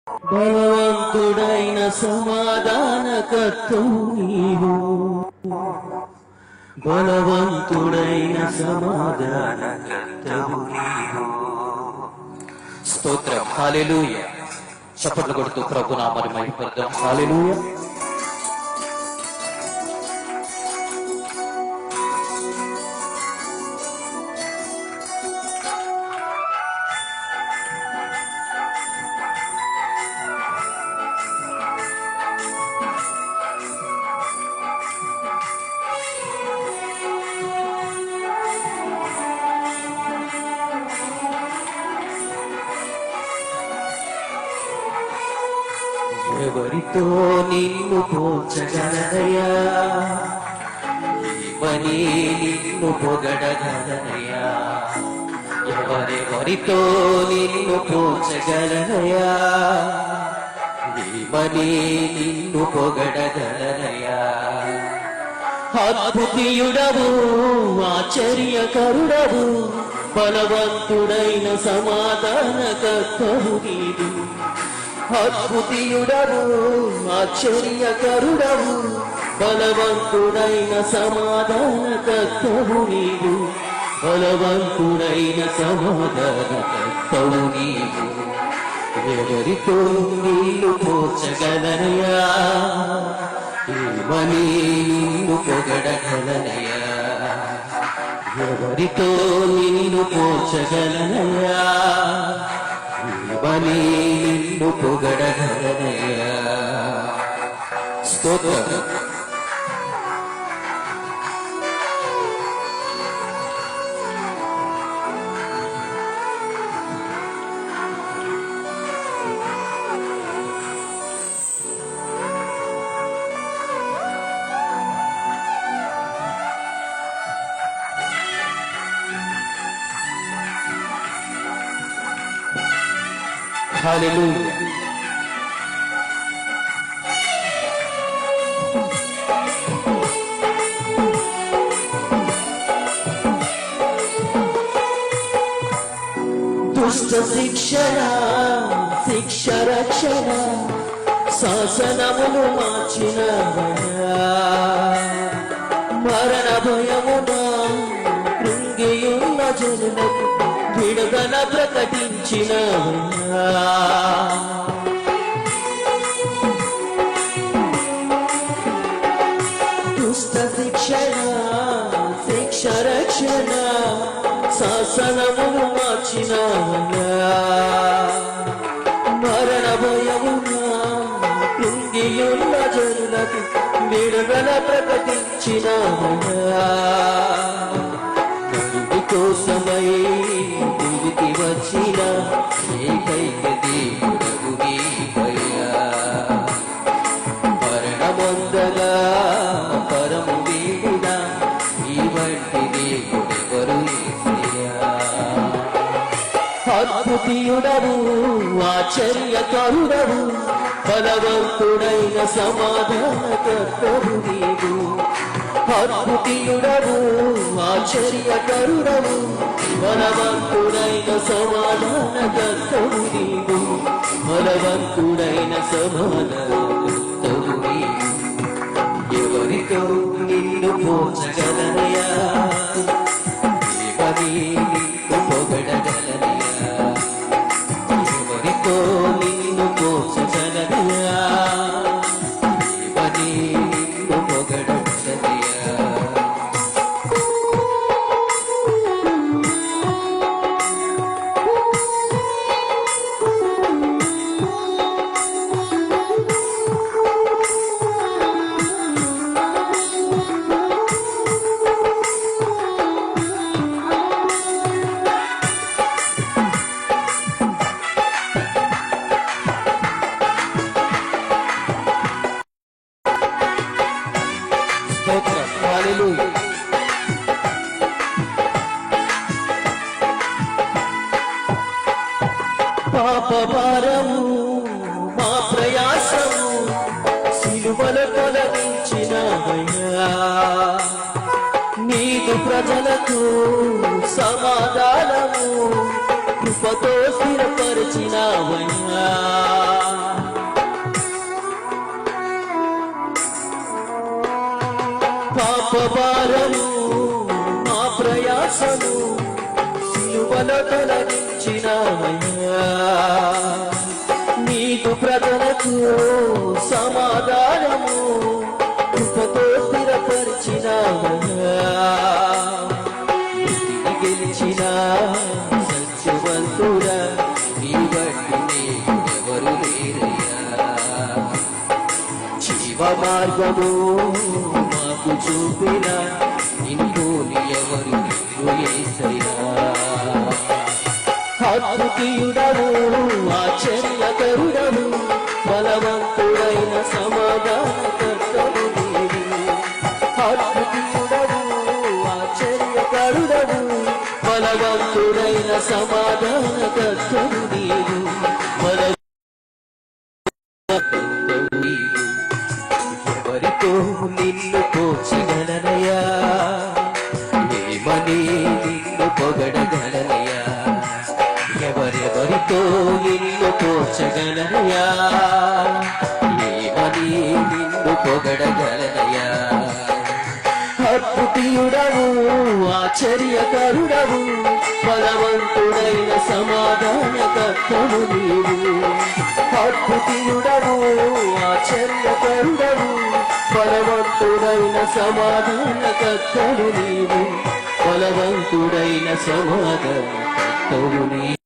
బలవంతుడైన సమాధానకర్తవు నీవు, బలవంతుడైన సమాధానకర్తవు నీవు. స్తోత్రం. హల్లెలూయా. చప్పట్లు కొడుతూ ప్రభు నామమును మహిమపరుద్దాం. హల్లెలూయా. ఎవరితో నిన్ను పోల్చగలనయ్యా, ఏమని నిన్ను పొగడగలనయ్యా? ఎవరెవరితో నిన్ను పోల్చగలనయ్యా, ఏమని నిన్ను పొగడగలనయ్యా? అద్భుతీయుడవు, ఆశ్చర్యకరుడవు, బలవంతుడైన సమాధానకర్తవు నీవు. అద్భుతీయుడవు, ఆశ్చర్యకరుడవు, బలవంతుడైన సమాధానకర్తవు నీవు. బలవంతుడైన సమాధానకర్తవు నీవు. ఎవరితో నీళ్ళు పోల్చగలనయ్యా, ఏమని నిన్ను పొగడగలనయ్యా? ఎవరితో నిన్ను పోల్చగలనయ్యా, ఏమని నిన్ను పొగడగలనయ్యా? స్తోత్రం. హల్లెలూయా. దుష్ట శిక్షణ, శిక్ష రక్షణ, శాసనములు మార్చిన మరణ భయమున కృంగియున్న జనులకు విడుదల ప్రకటించిన దుష్ట శిక్షణ, శిక్ష రక్షణ, శాసనములు మార్చిన మరణ భయమున కృంగియున్న జనులకు విడుదల ప్రకటించిన కోసమై తిరిగి వచ్చిన ఏకైక దేవుడవు నీవయ్యా. మరణమందగా పరము వీడిన ఈ వంటి దేవుడెవరు యేసయ్యా? అద్భుతీయుడవు, ఆశ్చర్యకరుడవు, బలవంతుడైన సమాధానకర్తవు నీవు. అద్భుతీయుడవు, ఆశ్చర్యకరుడవు, బలవంతుడైన సమాధానకర్తవు నీవు. బలవంతుడైన సమాధానకర్తవు నీవు. ఎవరితో నిన్ను పోల్చగలనయ్యా, ఏమని నిన్ను పొగడగలనయ్యా? ఎవరితో నిన్ను పోల్చగలనయ్యా, ఏమని నిన్ను పొగడగలనయ్యా? హల్లెలూయా. పాప భారము మా ప్రయాసము సిలువల తొలగించినవయ్యా. నీదు ప్రజలకు సమాధానము కృపతో స్థిరపరిచినవయ్యా. సిలువలో తొలగించినామయ్యా నీకు ప్రజలకు సమాధానము కృపతో స్థిరపరిచినామయ్యా మృతిని గెలిచిన సత్యవంతుడా నీ బట్టి ఎవరు లేరయ్యా జీవ మార్గము మాకు చూపిన నిన్నుని ఎవరు యేసయ్యా అద్భుతీయుడవు ఆశ్చర్యకరుడవు బలవంతుడైన సమాధానకర్తవు నీవు అద్భుతీయుడవు ఆశ్చర్యకరుడవు బలవంతుడైన సమాధానకర్తవు నీవు ఎవరితో నిన్ను పోల్చగలనయ్యా ఏమని నిన్ను పొగడగలనయ్యా ఎవరెవరితో నిన్ను పోల్చగలనయ్యా ఏమని నిన్ను పొగడగలనయ్యా అద్భుతీయుడవు ఆశ్చర్యకరుడవు బలవంతుడైన సమాధానకర్తవు నీవు అద్భుతీయుడవు ఆశ్చర్యకరుడవు బలవంతుడైన సమాధానకర్తవు నీవు బలవంతుడైన సమాధానకర్తవు నీవు